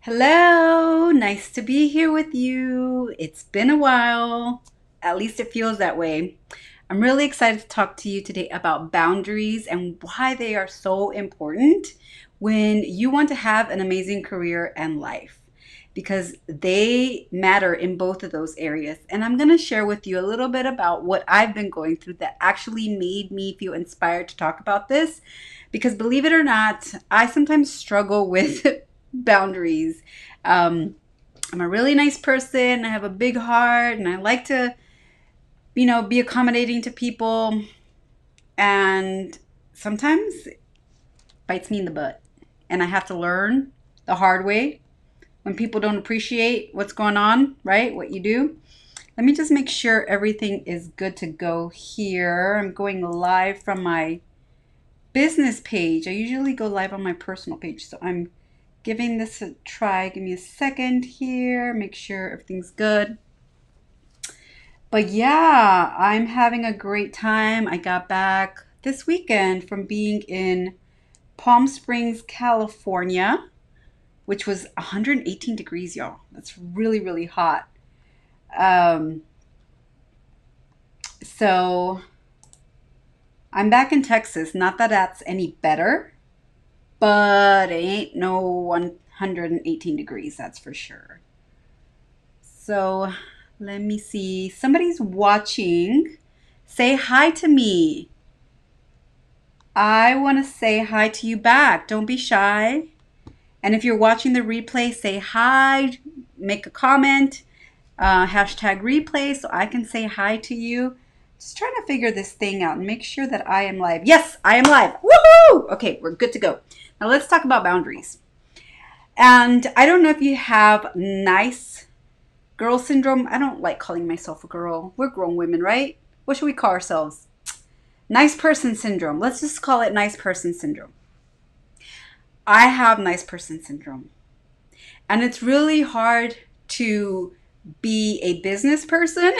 Hello, nice to be here with you. It's been a while. At least it feels that way. I'm really excited to talk to you today about boundaries and why they are so important when you want to have an amazing career and life because they matter in both of those areas. And I'm going to share with you a little bit about what I've been going through that actually made me feel inspired to talk about this because believe it or not, I sometimes struggle with boundaries. Um, I'm a really nice person. I have a big heart and I like to, be accommodating to people. And sometimes it bites me in the butt. And I have to learn the hard way when people don't appreciate what's going on, right? What you do. Let me just make sure everything is good to go here. I'm going live from my business page. I usually go live on my personal page. So I'm giving this a try. Give me a second here. Make sure everything's good. But yeah, I'm having a great time. I got back this weekend from being in Palm Springs, California, which was 118 degrees, y'all. That's really, really hot. Um, so I'm back in Texas. Not that that's any better, but it ain't no 118 degrees, that's for sure. So let me see. Somebody's watching. Say hi to me. I want to say hi to you back. Don't be shy. And if you're watching the replay, say hi, make a comment, hashtag replay so I can say hi to you. Just trying to figure this thing out and make sure that I am live. Yes, I am live. Woohoo! Okay, we're good to go. Now let's talk about boundaries. And I don't know if you have nice girl syndrome. I don't like calling myself a girl. We're grown women, right? What should we call ourselves? Nice person syndrome. Let's just call it nice person syndrome. I have nice person syndrome. And it's really hard to be a business person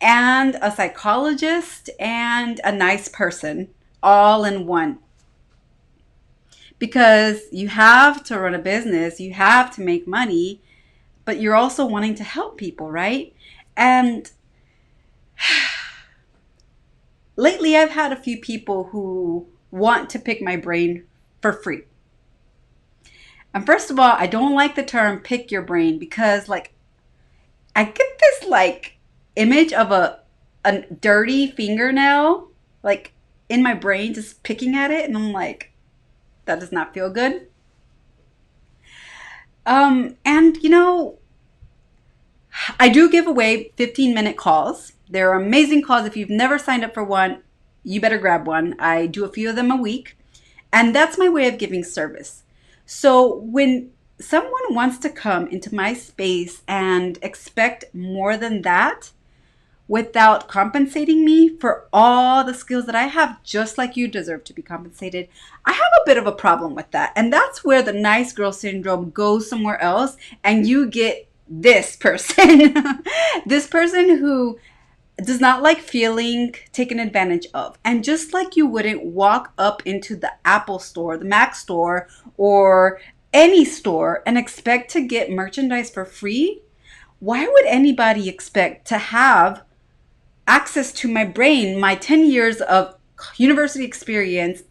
and a psychologist and a nice person all in one. Because you have to run a business, you have to make money, but you're also wanting to help people, right? And lately I've had a few people who want to pick my brain for free. And first of all, I don't like the term pick your brain because I get this image of a dirty fingernail like in my brain just picking at it and I'm like that does not feel good. And I do give away 15-minute calls. They're amazing calls. If you've never signed up for one, you better grab one. I do a few of them a week. And that's my way of giving service. So when someone wants to come into my space and expect more than that without compensating me for all the skills that I have, just like you deserve to be compensated, I have a bit of a problem with that. And that's where the nice girl syndrome goes somewhere else and you get this person, this person who does not like feeling taken advantage of. And just like you wouldn't walk up into the Apple store, the Mac store, or any store and expect to get merchandise for free, why would anybody expect to have access to my brain, my 10 years of university experience,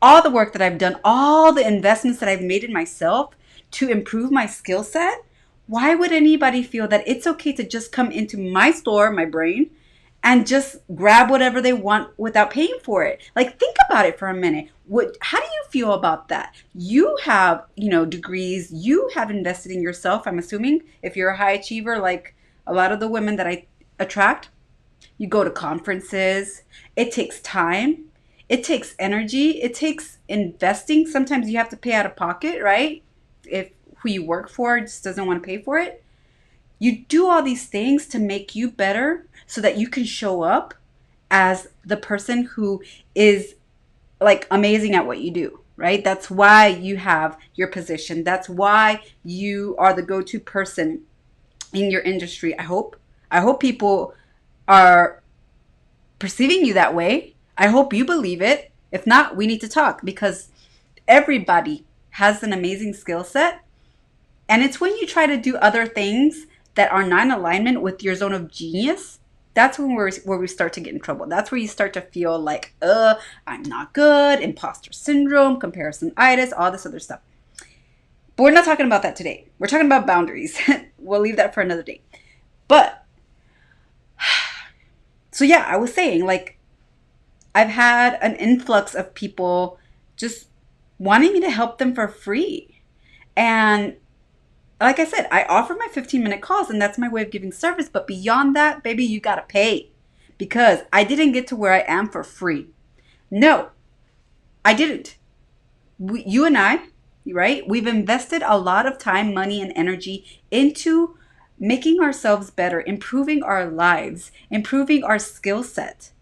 all the work that I've done, all the investments that I've made in myself to improve my skill set? Why would anybody feel that it's okay to just come into my store, my brain, and just grab whatever they want without paying for it? Like, think about it for a minute. How do you feel about that? You have, degrees. You have invested in yourself, I'm assuming, if you're a high achiever like a lot of the women that I attract. You go to conferences. It takes time. It takes energy. It takes investing. Sometimes you have to pay out of pocket, right? If who you work for just doesn't want to pay for it. You do all these things to make you better so that you can show up as the person who is amazing at what you do, right? That's why you have your position. That's why you are the go-to person in your industry. I hope. I hope people are perceiving you that way. I hope you believe it. If not, we need to talk because everybody has an amazing skill set. And it's when you try to do other things that are not in alignment with your zone of genius, that's when where we start to get in trouble. That's where you start to feel like, I'm not good, imposter syndrome, comparisonitis, all this other stuff. But we're not talking about that today. We're talking about boundaries. We'll leave that for another day. But, so yeah, I was saying, like, I've had an influx of people just wanting me to help them for free. And like I said, I offer my 15-minute calls, and that's my way of giving service. But beyond that, baby, you got to pay, because I didn't get to where I am for free. No, I didn't. You and I, right? We've invested a lot of time, money, and energy into making ourselves better, improving our lives, improving our skill set,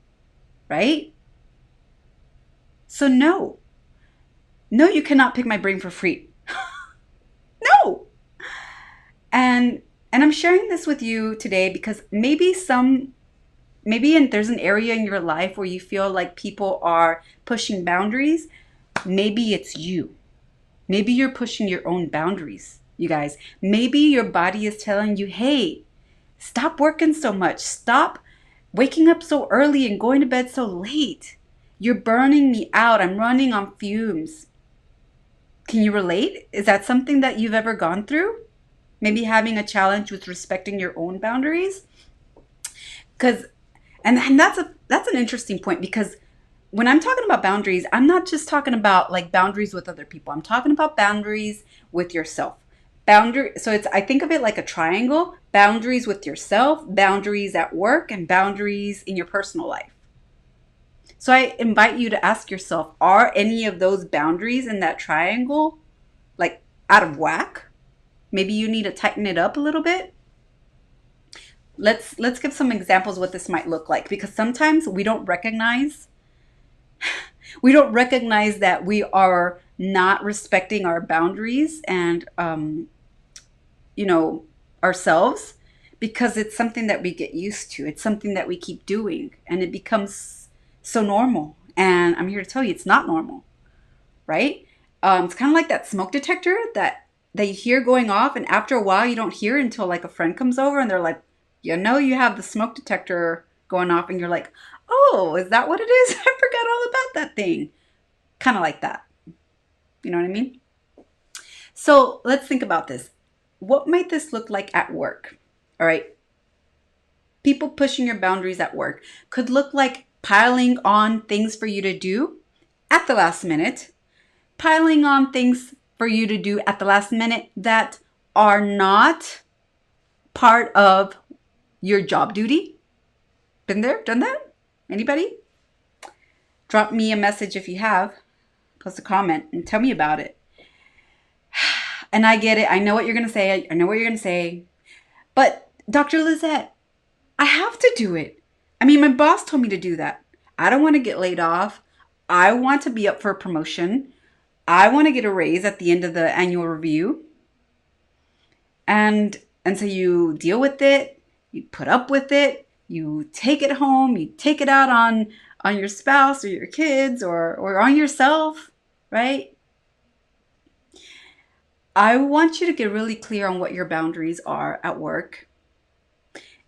right? So no, you cannot pick my brain for free. No. And I'm sharing this with you today because there's an area in your life where you feel like people are pushing boundaries. Maybe it's you. Maybe you're pushing your own boundaries, you guys. Maybe your body is telling you, hey, stop working so much. Stop waking up so early and going to bed so late. You're burning me out. I'm running on fumes. Can you relate? Is that something that you've ever gone through? Maybe having a challenge with respecting your own boundaries? Because and that's an interesting point, because when I'm talking about boundaries, I'm not just talking about like boundaries with other people. I'm talking about boundaries with yourself. So I think of it like a triangle: boundaries with yourself, boundaries at work, and boundaries in your personal life. So I invite you to ask yourself, are any of those boundaries in that triangle like out of whack? Maybe you need to tighten it up a little bit. Let's give some examples what this might look like, because sometimes we don't recognize that we are not respecting our boundaries and ourselves, because it's something that we get used to. It's something that we keep doing, and it becomes so normal. And I'm here to tell you, it's not normal, right? It's kind of like that smoke detector that you hear going off, and after a while you don't hear it until like a friend comes over and they're like, you have the smoke detector going off, and you're like, oh, is that what it is? I forgot all about that thing. Kind of like that. You know what I mean? So let's think about this. What might this look like at work? All right. People pushing your boundaries at work could look like piling on things for you to do at the last minute, piling on things for you to do at the last minute that are not part of your job duty. Been there, done that? Anybody? Drop me a message if you have. Post a comment and tell me about it. And I get it. I know what you're going to say. I know what you're going to say. But Dr. Lizette, I have to do it. I mean, my boss told me to do that. I don't want to get laid off. I want to be up for a promotion. I want to get a raise at the end of the annual review. And so you deal with it. You put up with it. You take it home. You take it out on your spouse or your kids or on yourself, right? I want you to get really clear on what your boundaries are at work.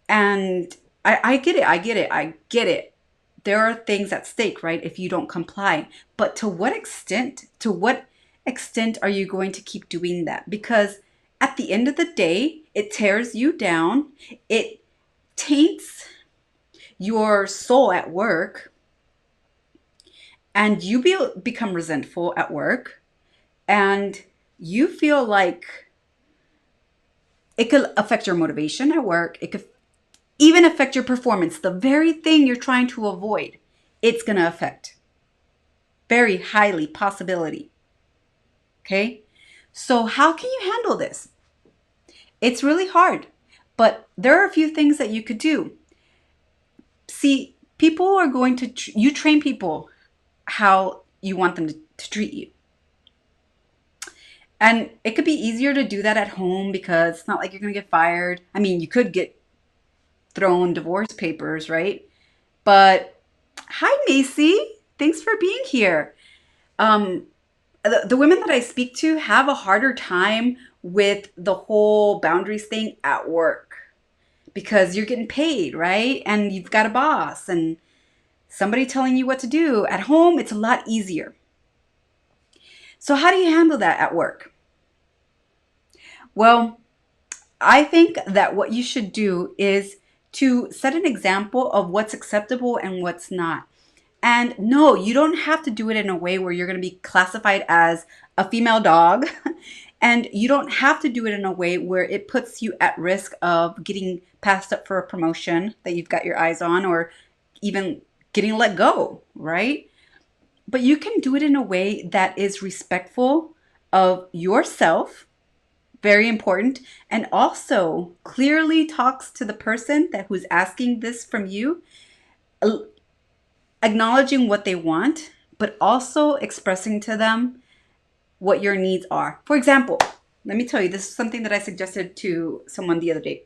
And I get it. There are things at stake, right? If you don't comply. But to what extent? To what extent are you going to keep doing that? Because at the end of the day, it tears you down. It taints your soul at work. And you become resentful at work. And you feel like it could affect your motivation at work. It could even affect your performance. The very thing you're trying to avoid, it's going to affect. Very highly possibility. Okay? So how can you handle this? It's really hard, but there are a few things that you could do. See, people are going to, you train people how you want them to treat you. And it could be easier to do that at home because it's not like you're going to get fired. I mean, you could get thrown divorce papers, right? But hi, Macy. Thanks for being here. the women that I speak to have a harder time with the whole boundaries thing at work because you're getting paid, right? And you've got a boss and somebody telling you what to do. At home, it's a lot easier. So, how do you handle that at work? Well, I think that what you should do is to set an example of what's acceptable and what's not. And no, you don't have to do it in a way where you're going to be classified as a female dog. And you don't have to do it in a way where it puts you at risk of getting passed up for a promotion that you've got your eyes on or even getting let go, right? But you can do it in a way that is respectful of yourself, very important, and also clearly talks to the person that who's asking this from you, acknowledging what they want, but also expressing to them what your needs are. For example, let me tell you, this is something that I suggested to someone the other day.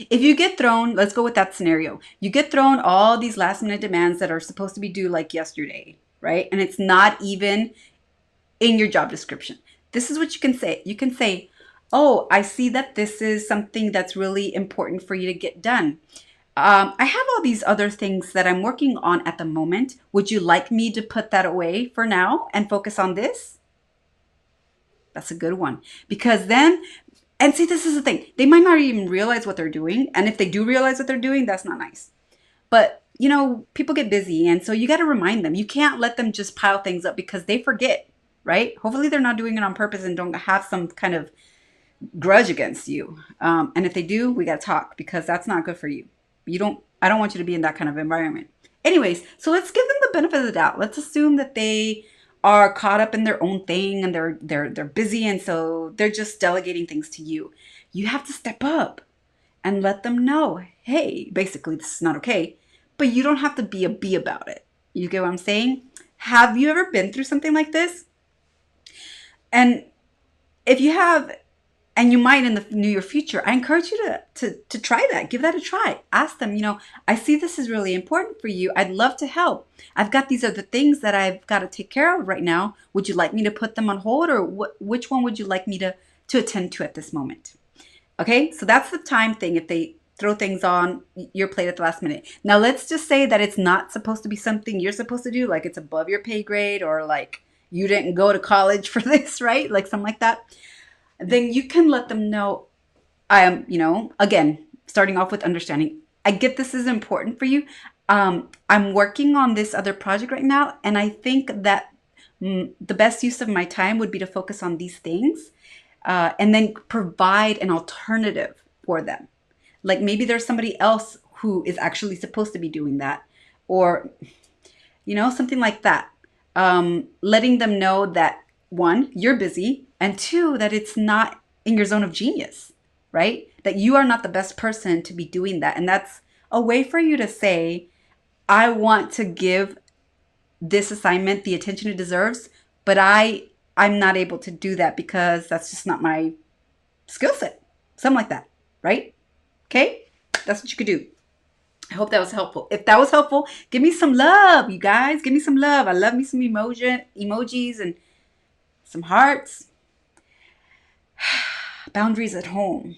If you get thrown, let's go with that scenario. You get thrown all these last minute demands that are supposed to be due like yesterday, right? And it's not even in your job description. This is what you can say. You can say, oh, I see that this is something that's really important for you to get done. I have all these other things that I'm working on at the moment. Would you like me to put that away for now and focus on this? That's a good one. Because then, and see, this is the thing. They might not even realize what they're doing. And if they do realize what they're doing, that's not nice. But, people get busy. And so you got to remind them. You can't let them just pile things up because they forget, right? Hopefully they're not doing it on purpose and don't have some kind of grudge against you. And if they do, we got to talk because that's not good for you. I don't want you to be in that kind of environment. Anyways, so let's give them the benefit of the doubt. Let's assume that they are caught up in their own thing and they're busy and so they're just delegating things to you. You have to step up and let them know, hey, basically this is not okay, but you don't have to be a bee about it. You get what I'm saying? Have you ever been through something like this? And if you have, and you might in the near future, I encourage you to try that. Give that a try. Ask them, I see this is really important for you. I'd love to help. I've got these other things that I've got to take care of right now. Would you like me to put them on hold or which one would you like me to attend to at this moment? Okay, so that's the time thing if they throw things on your plate at the last minute. Now let's just say that it's not supposed to be something you're supposed to do, like it's above your pay grade or like you didn't go to college for this, right? Like something like that. Then you can let them know, I am, again, starting off with understanding. I get this is important for you. I'm working on this other project right now. And I think that the best use of my time would be to focus on these things and then provide an alternative for them. Like maybe there's somebody else who is actually supposed to be doing that or, something like that. Letting them know that one, you're busy, and two, that it's not in your zone of genius, right? That you are not the best person to be doing that. And that's a way for you to say, I want to give this assignment the attention it deserves, but I'm not able to do that because that's just not my skill set. Something like that, right? Okay? That's what you could do. I hope that was helpful. If that was helpful, give me some love, you guys. Give me some love. I love me some emojis and some hearts. Boundaries at home.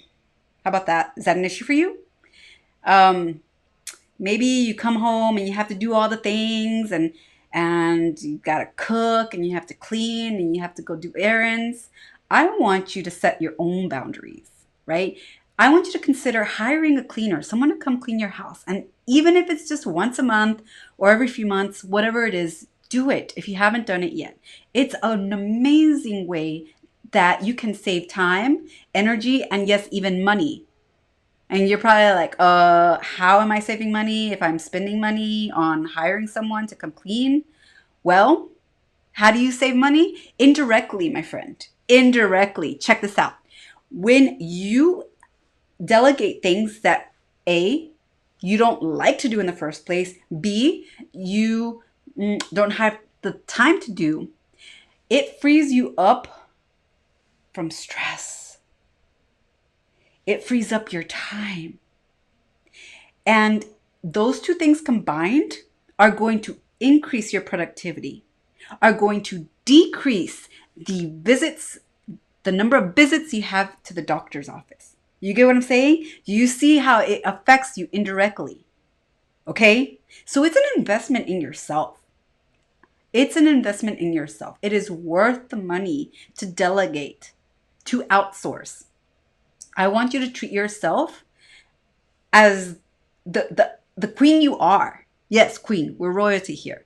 How about that? Is that an issue for you? Maybe you come home and you have to do all the things and you got to cook and you have to clean and you have to go do errands. I want you to set your own boundaries, right? I want you to consider hiring a cleaner, someone to come clean your house. And even if it's just once a month or every few months, whatever it is, do it if you haven't done it yet. It's an amazing way that you can save time, energy, and yes, even money. And you're probably like, how am I saving money if I'm spending money on hiring someone to come clean? Well, how do you save money? Indirectly, my friend. Indirectly. Check this out. When you delegate things that A, you don't like to do in the first place, B, you don't have the time to do, it frees you up from stress. It frees up your time. And those two things combined are going to increase your productivity, are going to decrease the number of visits you have to the doctor's office. You get what I'm saying? You see how it affects you indirectly. Okay? So it's an investment in yourself. It's an investment in yourself. It is worth the money to delegate, to outsource. I want you to treat yourself as the queen you are. Yes, queen, we're royalty here.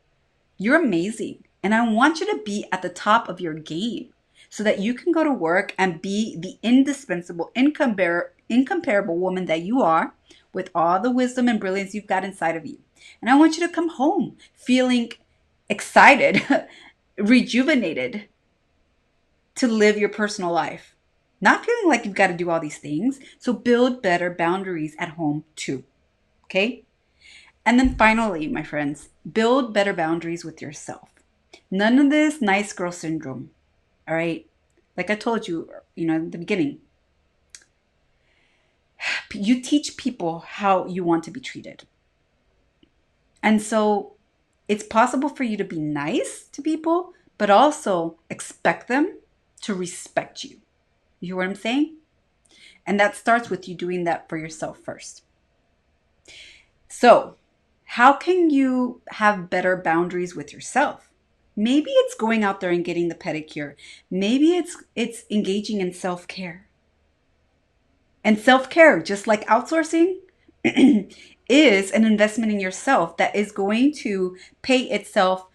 You're amazing. And I want you to be at the top of your game so that you can go to work and be the indispensable, incomparable woman that you are with all the wisdom and brilliance you've got inside of you. And I want you to come home feeling excited, rejuvenated to live your personal life. Not feeling like you've got to do all these things. So build better boundaries at home too. Okay? And then finally, my friends, build better boundaries with yourself. None of this nice girl syndrome. All right? Like I told you, in the beginning. You teach people how you want to be treated. And so it's possible for you to be nice to people, but also expect them to respect you. You hear what I'm saying? And that starts with you doing that for yourself first. So, how can you have better boundaries with yourself? Maybe it's going out there and getting the pedicure. Maybe it's engaging in self-care. And self-care, just like outsourcing, is an investment in yourself that is going to pay itself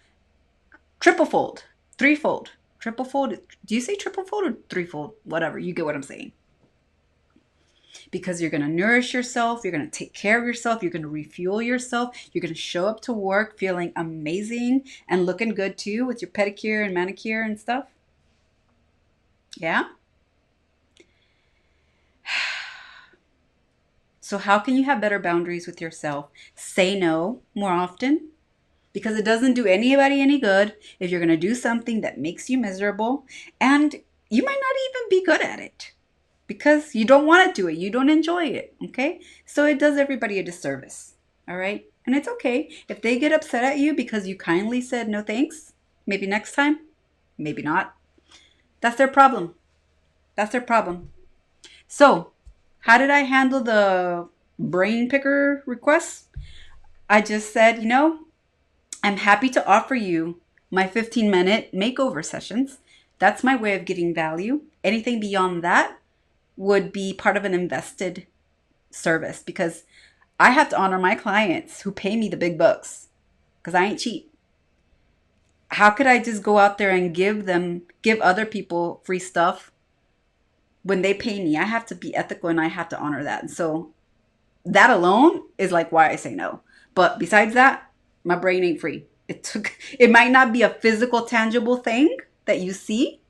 triplefold, threefold, triplefold. Do you say triplefold or threefold? Whatever, you get what I'm saying. Because you're going to nourish yourself, you're going to take care of yourself, you're going to refuel yourself, you're going to show up to work feeling amazing and looking good too with your pedicure and manicure and stuff. Yeah? So how can you have better boundaries with yourself? Say no more often, because it doesn't do anybody any good if you're going to do something that makes you miserable, and you might not even be good at it because you don't want to do it. You don't enjoy it. Okay? So it does everybody a disservice. All right? And it's okay if they get upset at you because you kindly said no thanks. Maybe next time. Maybe not. That's their problem. That's their problem. So, how did I handle the brain picker requests? I just said, I'm happy to offer you my 15-minute makeover sessions. That's my way of giving value. Anything beyond that would be part of an invested service because I have to honor my clients who pay me the big bucks because I ain't cheap. How could I just go out there and give other people free stuff when they pay me? I have to be ethical and I have to honor that. And so that alone is like why I say no. But besides that, my brain ain't free. It might not be a physical, tangible thing that you see,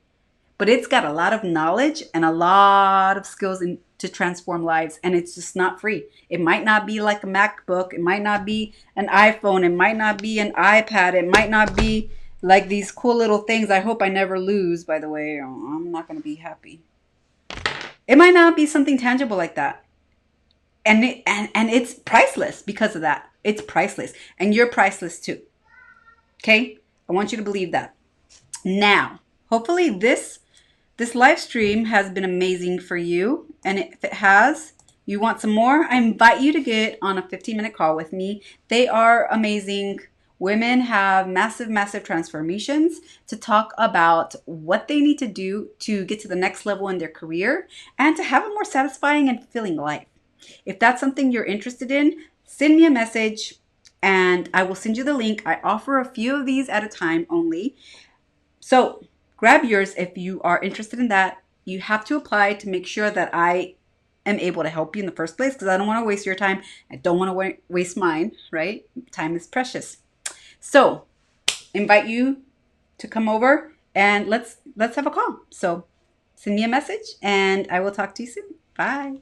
but it's got a lot of knowledge and a lot of skills to transform lives, and it's just not free. It might not be like a MacBook. It might not be an iPhone. It might not be an iPad. It might not be like these cool little things I hope I never lose, by the way. I'm not going to be happy. It might not be something tangible like that. And it's priceless because of that. It's priceless. And you're priceless too. Okay? I want you to believe that. Now, hopefully this live stream has been amazing for you. And if it has, you want some more, I invite you to get on a 15-minute call with me. They are amazing. Women have massive, massive transformations to talk about what they need to do to get to the next level in their career and to have a more satisfying and fulfilling life. If that's something you're interested in, send me a message and I will send you the link. I offer a few of these at a time only. So grab yours if you are interested in that. You have to apply to make sure that I am able to help you in the first place because I don't want to waste your time. I don't want to waste mine, right? Time is precious. So invite you to come over and let's have a call. So send me a message and I will talk to you soon. Bye.